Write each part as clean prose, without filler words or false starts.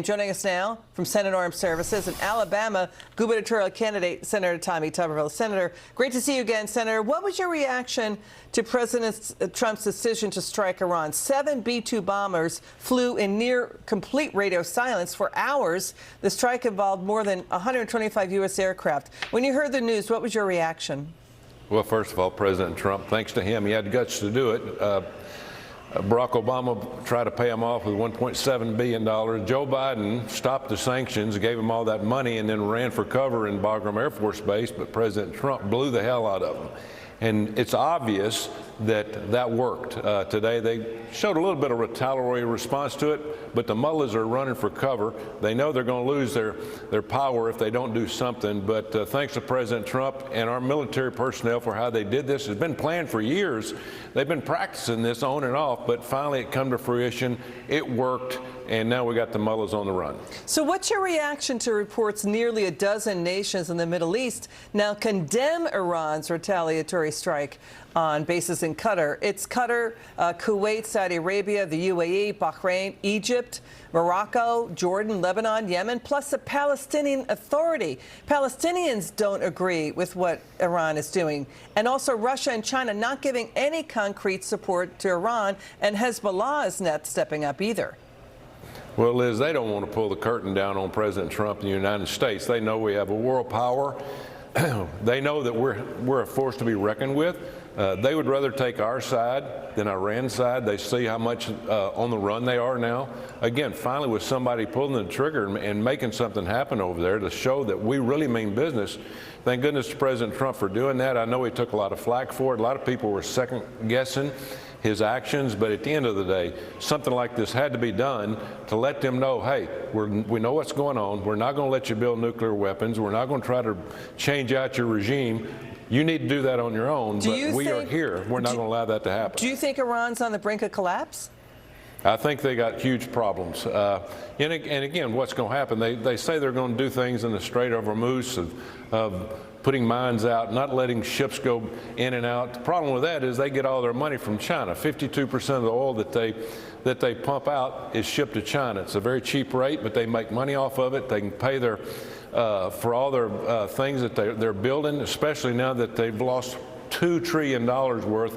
Joining us now from Senate Armed Services and Alabama gubernatorial candidate, Senator Tommy Tuberville. Senator, great to see you again. Senator, what was your reaction to President Trump's decision to strike Iran? 7 B-2 bombers flew in near complete radio silence for hours. The strike involved more than 125 U.S. aircraft. When you heard the news, what was your reaction? Well, first of all, President Trump, thanks to him, he had the guts to do it. Barack Obama tried to pay him off with $1.7 billion. Joe Biden stopped the sanctions, gave him all that money, and then ran for cover in Bagram Air Force Base, but President Trump blew the hell out of him. And it's obvious that that worked. Today they showed a little bit of retaliatory response to it, but the mullahs are running for cover. They know they're going to lose their power if they don't do something. But thanks to President Trump and our military personnel for how they did this. It's been planned for years. They've been practicing this on and off, but finally it come to fruition. It worked, and now we got the mullahs on the run. So what's your reaction to reports nearly a dozen nations in the Middle East now condemn Iran's retaliatory strike on bases in Qatar? It's Qatar, Kuwait, Saudi Arabia, the UAE, Bahrain, Egypt, Morocco, Jordan, Lebanon, Yemen, plus the Palestinian Authority. Palestinians don't agree with what Iran is doing. And also Russia and China not giving any concrete support to Iran, and Hezbollah is not stepping up either. Well, Liz, they don't want to pull the curtain down on President Trump in the United States. They know we have a world power. They know that we're a force to be reckoned with. They would rather take our side than Iran's side. They see how much on the run they are now. Again, finally with somebody pulling the trigger and making something happen over there to show that we really mean business. Thank goodness to President Trump for doing that. I know he took a lot of flack for it. A lot of people were second guessing his actions, but at the end of the day, something like this had to be done to let them know, hey, we know what's going on. We're not going to let you build nuclear weapons. We're not going to try to change out your regime. You need to do that on your own, but we are here. We're not going to allow that to happen. Do you think Iran's on the brink of collapse? I think they got huge problems. And again, what's going to happen? They say they're going to do things in the Strait of Hormuz of putting mines out, not letting ships go in and out. The problem with that is they get all their money from China. 52% of the oil that they pump out is shipped to China. It's a very cheap rate, but they make money off of it. They can pay their for all their things that they're building, especially now that they've lost $2 trillion worth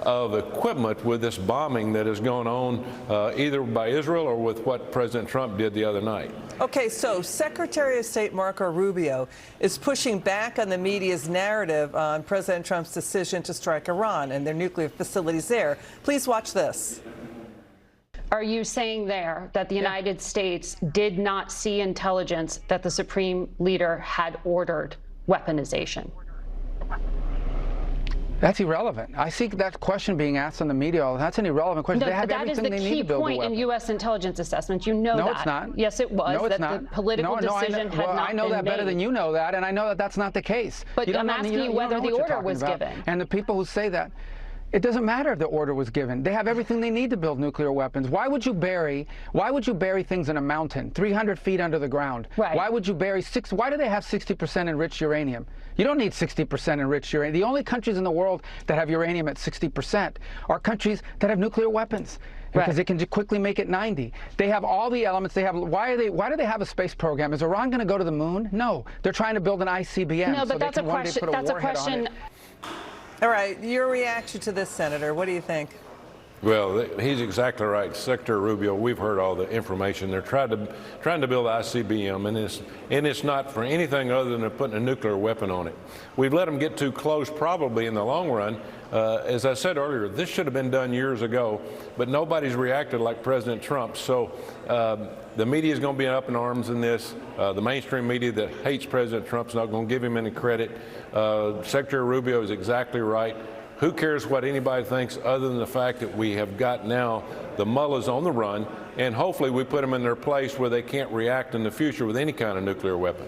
of equipment with this bombing that has gone on either by Israel or with what President Trump did the other night. Okay, so Secretary of State Marco Rubio is pushing back on the media's narrative on President Trump's decision to strike Iran and their nuclear facilities there. Please watch this. Are you saying there that the United States did not see intelligence that the Supreme Leader had ordered weaponization? That's irrelevant. I see that question being asked on the media. That's an irrelevant question. No, they have that is the key point in U.S. intelligence assessment. You know that. No, it's not. Yes, it was. No, it's that not. The political decision had not been made. I know that better than you know that, and I know that that's not the case. But I'm asking you whether the order was given. And the people who say that, it doesn't matter if the order was given. They have everything they need to build nuclear weapons. Why would you bury things in a mountain, 300 feet under the ground? Right. Why would you bury why do they have 60% enriched uranium? You don't need 60% enriched uranium. The only countries in the world that have uranium at 60% are countries that have nuclear weapons, because they can quickly make it 90. They have all the elements. They have. Why do they have a space program? Is Iran going to go to the moon? No. They're trying to build an ICBM. No, but so that's a question. That's a question. All right, your reaction to this, Senator. What do you think? Well, he's exactly right. Secretary Rubio, we've heard all the information. They're trying to build ICBM, and it's not for anything other than putting a nuclear weapon on it. We've let them get too close probably in the long run. As I said earlier, this should have been done years ago, but nobody's reacted like President Trump. So the media is going to be up in arms in this. The mainstream media that hates President Trump is not going to give him any credit. Secretary Rubio is exactly right. Who cares what anybody thinks other than the fact that we have got now the mullahs on the run, and hopefully we put them in their place where they can't react in the future with any kind of nuclear weapon.